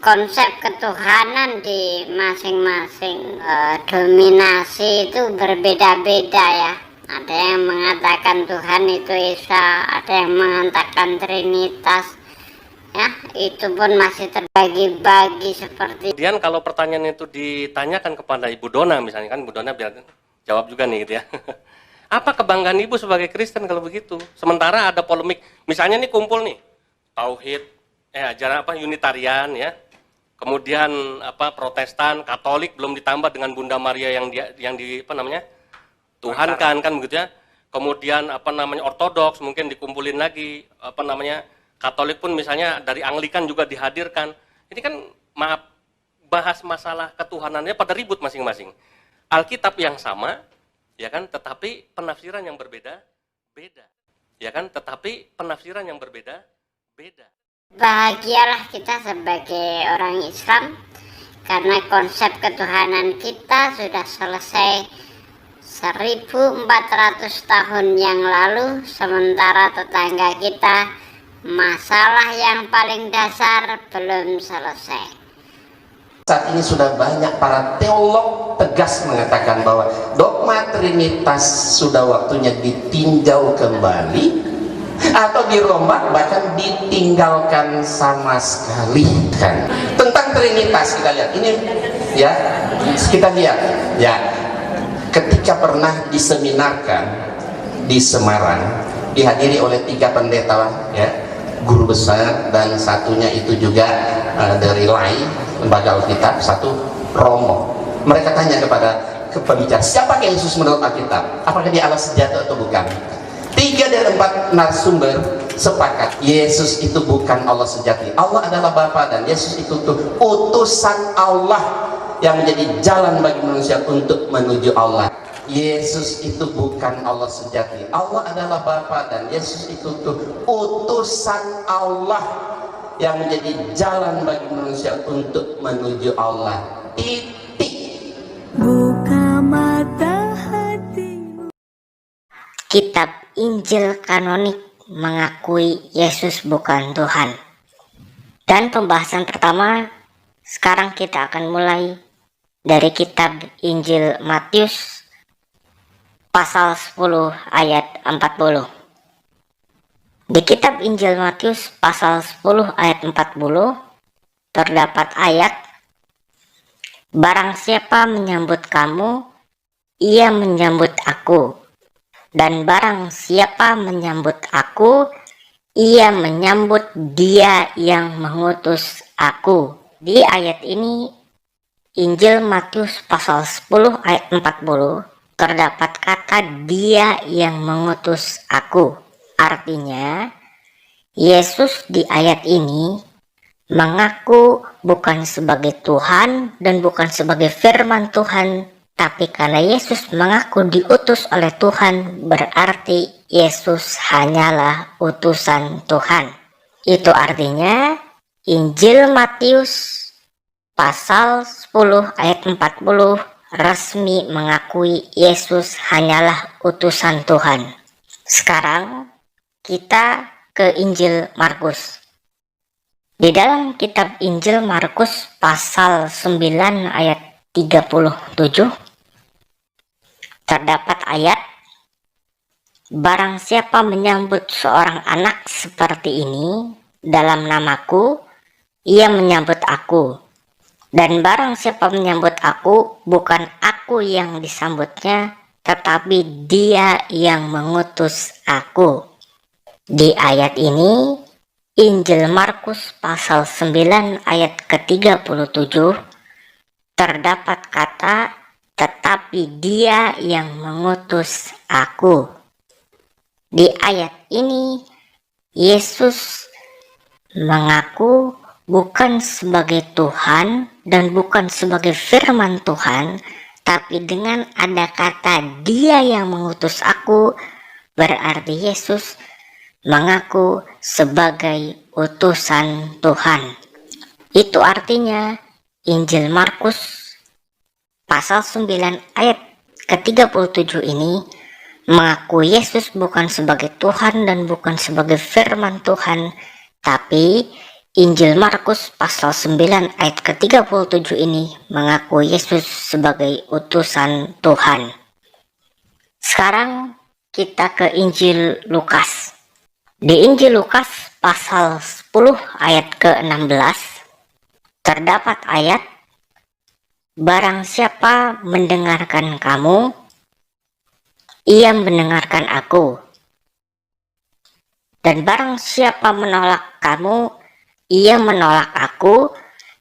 konsep ketuhanan di masing-masing dominasi itu berbeda-beda ya. Ada yang mengatakan Tuhan itu Esa, ada yang mengatakan Trinitas. Ya, itu pun masih terbagi-bagi seperti. Kemudian kalau pertanyaan itu ditanyakan kepada Ibu Dona misalnya, kan Ibu Dona biar jawab juga nih gitu ya. Apa kebanggaan Ibu sebagai Kristen kalau begitu? Sementara ada polemik, misalnya nih kumpul nih, Tauhid, ajaran apa, Unitarian ya. Kemudian apa, Protestan, Katolik, belum ditambah dengan Bunda Maria yang di apa namanya? Tuhan kan begitu ya. Kemudian apa namanya, Ortodoks mungkin dikumpulin lagi, apa namanya, Katolik pun misalnya dari Anglikan juga dihadirkan. Ini kan maaf, bahas masalah ketuhanannya pada ribut masing-masing. Alkitab yang sama, ya kan, tetapi penafsiran yang berbeda, beda. Ya kan, tetapi penafsiran yang berbeda, beda. Bahagialah kita sebagai orang Islam karena konsep ketuhanan kita sudah selesai 1400 tahun yang lalu, sementara tetangga kita masalah yang paling dasar belum selesai. Saat ini sudah banyak para teolog tegas mengatakan bahwa dogma Trinitas sudah waktunya ditinjau kembali atau dirombak, bahkan ditinggalkan sama sekali kan. Tentang Trinitas kita lihat ini ya, kita lihat ya, ketika pernah diseminarkan di Semarang, dihadiri oleh 3 pendeta ya, guru besar, dan satunya itu juga dari LAI, lembaga Alkitab, satu Romo. Mereka tanya kepada pembicara, siapa Yesus menurut Alkitab? Apakah dia Allah sejati atau bukan? 3 dari 4 narasumber sepakat, Yesus itu bukan Allah sejati. Allah adalah Bapa dan Yesus itu utusan Allah yang menjadi jalan bagi manusia untuk menuju Allah. Yesus itu bukan Allah sejati. Allah adalah Bapa dan Yesus itu utusan Allah yang menjadi jalan bagi manusia untuk menuju Allah. Titik. Buka mata hatimu. Kitab Injil kanonik mengakui Yesus bukan Tuhan. Dan pembahasan pertama sekarang kita akan mulai dari kitab Injil Matius pasal 10 ayat 40. Di kitab Injil Matius pasal 10 ayat 40 terdapat ayat, barang siapa menyambut kamu, ia menyambut aku, dan barang siapa menyambut aku, ia menyambut dia yang mengutus aku. Di ayat ini Injil Matius pasal 10 ayat 40 terdapat kata dia yang mengutus aku. Artinya Yesus di ayat ini mengaku bukan sebagai Tuhan dan bukan sebagai firman Tuhan, tapi karena Yesus mengaku diutus oleh Tuhan, berarti Yesus hanyalah utusan Tuhan. Itu artinya Injil Matius pasal 10 ayat 40 resmi mengakui Yesus hanyalah utusan Tuhan. Sekarang kita ke Injil Markus. Di dalam kitab Injil Markus pasal 9 ayat 37 terdapat ayat, barang siapa menyambut seorang anak seperti ini dalam namaku, ia menyambut aku. Dan barang siapa menyambut aku, bukan aku yang disambutnya, tetapi dia yang mengutus aku. Di ayat ini, Injil Markus pasal 9 ayat ke-37, terdapat kata, tetapi dia yang mengutus aku. Di ayat ini, Yesus mengaku bukan sebagai Tuhan dan bukan sebagai firman Tuhan, tapi dengan ada kata dia yang mengutus aku, berarti Yesus mengaku sebagai utusan Tuhan. Itu artinya Injil Markus pasal 9 ayat ke-37 ini mengaku Yesus bukan sebagai Tuhan dan bukan sebagai firman Tuhan, tapi Injil Markus pasal 9 ayat ke-37 ini mengaku Yesus sebagai utusan Tuhan. Sekarang kita ke Injil Lukas. Di Injil Lukas pasal 10 ayat ke-16 terdapat ayat, barang siapa mendengarkan kamu, ia mendengarkan aku. Dan barang siapa menolak kamu, ia menolak aku.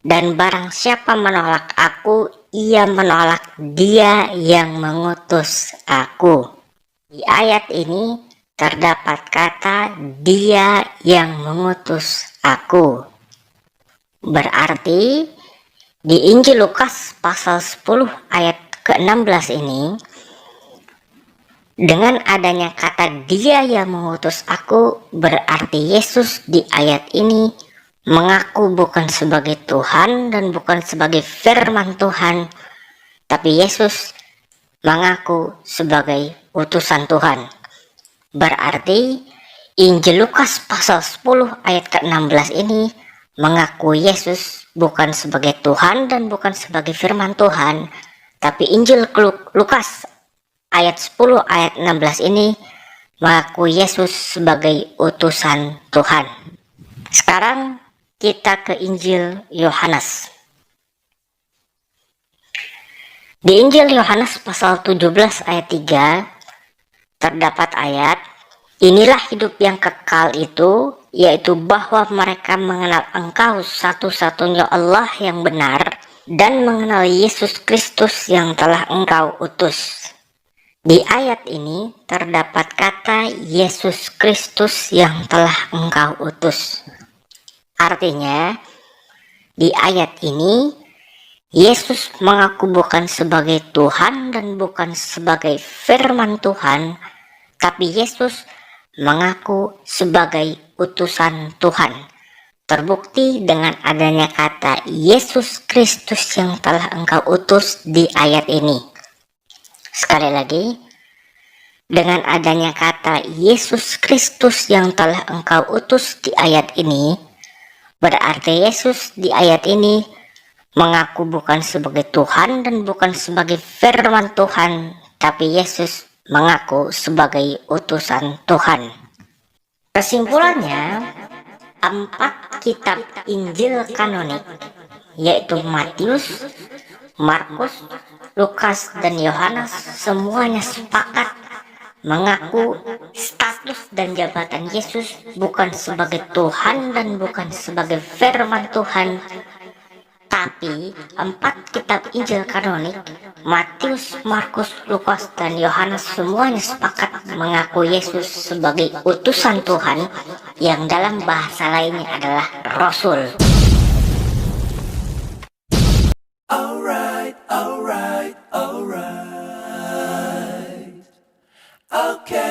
Dan barang siapa menolak aku, ia menolak dia yang mengutus aku. Di ayat ini terdapat kata dia yang mengutus aku. Berarti di Injil Lukas pasal 10 ayat ke-16 ini, dengan adanya kata dia yang mengutus aku, berarti Yesus di ayat ini mengaku bukan sebagai Tuhan dan bukan sebagai firman Tuhan, tapi Yesus mengaku sebagai utusan Tuhan. Berarti Injil Lukas pasal 10 ayat ke-16 ini mengaku Yesus bukan sebagai Tuhan dan bukan sebagai firman Tuhan, tapi Injil Lukas ayat 10 ayat 16 ini mengaku Yesus sebagai utusan Tuhan. Sekarang kita ke Injil Yohanes. Di Injil Yohanes pasal 17 ayat 3 terdapat ayat, inilah hidup yang kekal itu, yaitu bahwa mereka mengenal Engkau satu-satunya Allah yang benar dan mengenal Yesus Kristus yang telah Engkau utus. Di ayat ini terdapat kata Yesus Kristus yang telah Engkau utus. Artinya, di ayat ini Yesus mengaku bukan sebagai Tuhan dan bukan sebagai firman Tuhan, tapi Yesus mengaku sebagai utusan Tuhan. Terbukti dengan adanya kata Yesus Kristus yang telah Engkau utus di ayat ini. Sekali lagi, dengan adanya kata Yesus Kristus yang telah Engkau utus di ayat ini, berarti Yesus di ayat ini mengaku bukan sebagai Tuhan dan bukan sebagai firman Tuhan, tapi Yesus mengaku sebagai utusan Tuhan. Kesimpulannya, 4 kitab Injil kanonik, yaitu Matius, Markus, Lukas, dan Yohanes, semuanya sepakat mengaku status dan jabatan Yesus bukan sebagai Tuhan dan bukan sebagai firman Tuhan, tapi 4 kitab Injil kanonik, Matius, Markus, Lukas, dan Yohanes semuanya sepakat mengaku Yesus sebagai utusan Tuhan yang dalam bahasa lainnya adalah Rasul. Okay.